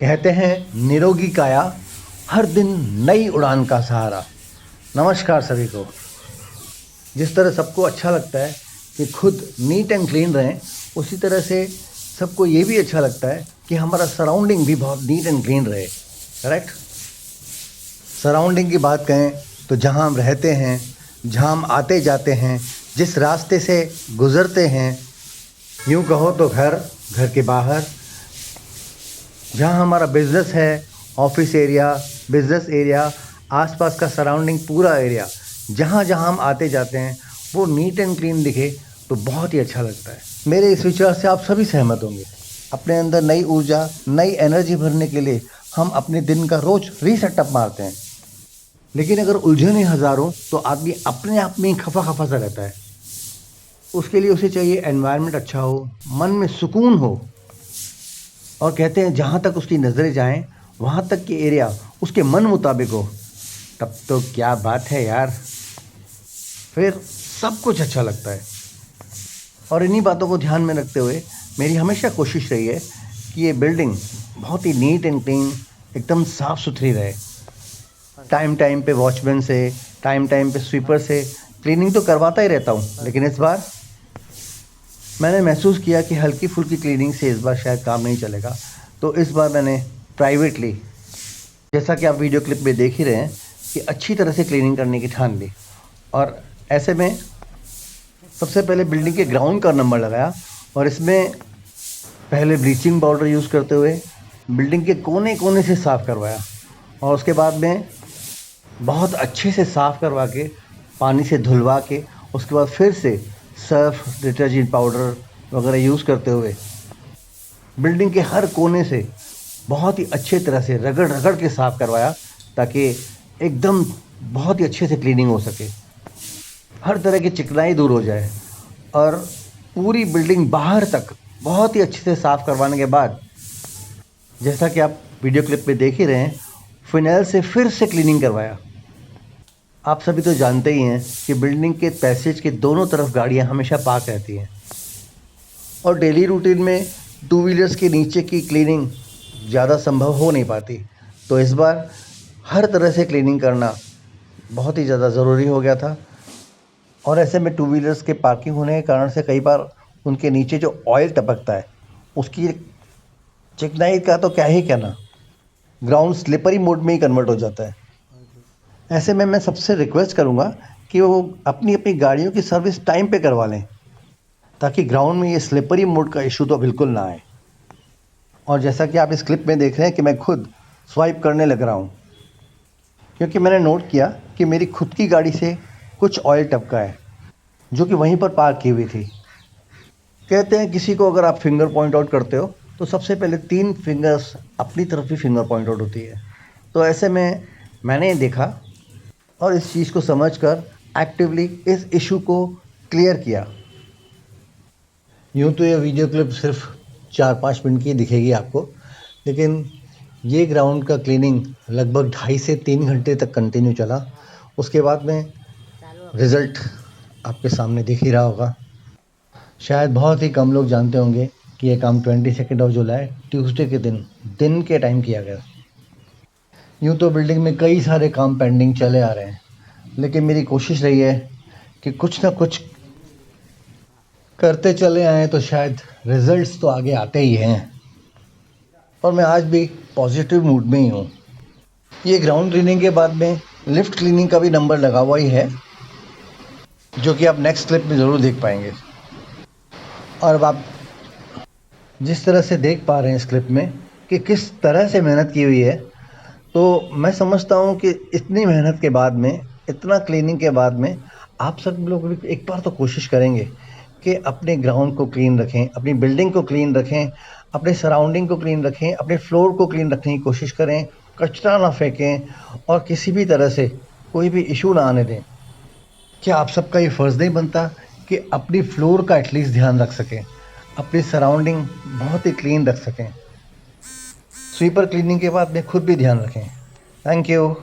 कहते हैं निरोगी काया हर दिन नई उड़ान का सहारा। नमस्कार सभी को। जिस तरह सबको अच्छा लगता है कि खुद नीट एंड क्लीन रहें, उसी तरह से सबको ये भी अच्छा लगता है कि हमारा सराउंडिंग भी बहुत नीट एंड क्लीन रहे। करेक्ट। सराउंडिंग की बात कहें तो जहाँ हम रहते हैं, जहाँ हम आते जाते हैं, जिस रास्ते से गुज़रते हैं, यूँ कहो तो घर के बाहर, जहाँ हमारा बिज़नेस है, ऑफिस एरिया, बिज़नेस एरिया, आसपास का सराउंडिंग पूरा एरिया, जहाँ जहाँ हम आते जाते हैं वो नीट एंड क्लीन दिखे तो बहुत ही अच्छा लगता है। मेरे इस विचार से आप सभी सहमत होंगे। अपने अंदर नई ऊर्जा, नई एनर्जी भरने के लिए हम अपने दिन का रोज़ रीसेटअप मारते हैं, लेकिन अगर उलझने हज़ारों तो आदमी अपने आप में ही खफा सा रहता है। उसके लिए उसे चाहिए एनवायरनमेंट अच्छा हो, मन में सुकून हो, और कहते हैं जहाँ तक उसकी नज़रें जाएं वहाँ तक के एरिया उसके मन मुताबिक हो, तब तो क्या बात है यार, फिर सब कुछ अच्छा लगता है। और इन्हीं बातों को ध्यान में रखते हुए मेरी हमेशा कोशिश रही है कि ये बिल्डिंग बहुत ही नीट एंड क्लीन, एकदम साफ़ सुथरी रहे। टाइम टाइम पे वॉचमैन से, टाइम टाइम पे स्वीपर से क्लीनिंग तो करवाता ही रहता हूँ, लेकिन इस बार मैंने महसूस किया कि हल्की फुल्की क्लीनिंग से इस बार शायद काम नहीं चलेगा। तो इस बार मैंने प्राइवेटली, जैसा कि आप वीडियो क्लिप में देख ही रहे हैं, कि अच्छी तरह से क्लीनिंग करने की ठान ली। और ऐसे में सबसे पहले बिल्डिंग के ग्राउंड का नंबर लगाया और इसमें पहले ब्लीचिंग पाउडर यूज़ करते हुए बिल्डिंग के कोने कोने से साफ़ करवाया, और उसके बाद में बहुत अच्छे से साफ़ करवा के, पानी से धुलवा के, उसके बाद फिर से सर्फ, डिटर्जेंट पाउडर वगैरह यूज़ करते हुए बिल्डिंग के हर कोने से बहुत ही अच्छे तरह से रगड़ रगड़ के साफ़ करवाया, ताकि एकदम बहुत ही अच्छे से क्लीनिंग हो सके, हर तरह की चिकनाई दूर हो जाए। और पूरी बिल्डिंग बाहर तक बहुत ही अच्छे से साफ़ करवाने के बाद, जैसा कि आप वीडियो क्लिप में देख ही रहे हैं, फिनाइल से फिर से क्लीनिंग करवाया। आप सभी तो जानते ही हैं कि बिल्डिंग के पैसेज के दोनों तरफ गाड़ियां हमेशा पार्क रहती हैं, और डेली रूटीन में टू व्हीलर्स के नीचे की क्लीनिंग ज़्यादा संभव हो नहीं पाती। तो इस बार हर तरह से क्लीनिंग करना बहुत ही ज़्यादा ज़रूरी हो गया था। और ऐसे में टू व्हीलर्स के पार्किंग होने के कारण से कई बार उनके नीचे जो ऑयल टपकता है, उसकी चिकनाई का तो क्या ही कहना, ग्राउंड स्लिपरी मोड में ही कन्वर्ट हो जाता है। ऐसे में मैं सबसे रिक्वेस्ट करूंगा कि वो अपनी अपनी गाड़ियों की सर्विस टाइम पे करवा लें, ताकि ग्राउंड में ये स्लिपरी मोड का इशू तो बिल्कुल ना आए। और जैसा कि आप इस क्लिप में देख रहे हैं कि मैं खुद स्वाइप करने लग रहा हूँ, क्योंकि मैंने नोट किया कि मेरी खुद की गाड़ी से कुछ ऑयल टपका है, जो कि वहीं पर पार्क की हुई थी। कहते हैं किसी को अगर आप फिंगर पॉइंट आउट करते हो तो सबसे पहले 3 फिंगर्स अपनी तरफ ही फिंगर पॉइंट आउट होती है। तो ऐसे में मैंने ये देखा और इस चीज़ को समझकर एक्टिवली इस इशू को क्लियर किया। यूँ तो ये वीडियो क्लिप सिर्फ 4-5 मिनट की दिखेगी आपको, लेकिन ये ग्राउंड का क्लीनिंग लगभग 2.5 से 3 घंटे तक कंटिन्यू चला। उसके बाद में रिज़ल्ट आपके सामने दिख ही रहा होगा। शायद बहुत ही कम लोग जानते होंगे कि ये काम 22 ऑफ जुलाई ट्यूसडे के दिन के टाइम किया गया। यूँ तो बिल्डिंग में कई सारे काम पेंडिंग चले आ रहे हैं, लेकिन मेरी कोशिश रही है कि कुछ ना कुछ करते चले आएँ तो शायद रिजल्ट्स तो आगे आते ही हैं। और मैं आज भी पॉजिटिव मूड में ही हूँ। ये ग्राउंड क्लीनिंग के बाद में लिफ्ट क्लीनिंग का भी नंबर लगा हुआ ही है, जो कि आप नेक्स्ट क्लिप में ज़रूर देख पाएंगे। और अब आप जिस तरह से देख पा रहे हैं इस क्लिप में कि किस तरह से मेहनत की हुई है, तो मैं समझता हूँ कि इतनी मेहनत के बाद में, इतना क्लीनिंग के बाद में, आप सब लोग भी एक बार तो कोशिश करेंगे कि अपने ग्राउंड को क्लीन रखें, अपनी बिल्डिंग को क्लीन रखें, अपने सराउंडिंग को क्लीन रखें, अपने फ्लोर को क्लीन रखने की कोशिश करें, कचरा ना फेंकें, और किसी भी तरह से कोई भी इशू ना आने दें। क्या आप सबका ये फ़र्ज़ नहीं बनता कि अपनी फ्लोर का एटलीस्ट ध्यान रख सकें, अपनी सराउंडिंग बहुत ही क्लीन रख सकें? स्वीपर क्लीनिंग के बाद में खुद भी ध्यान रखें। Thank you.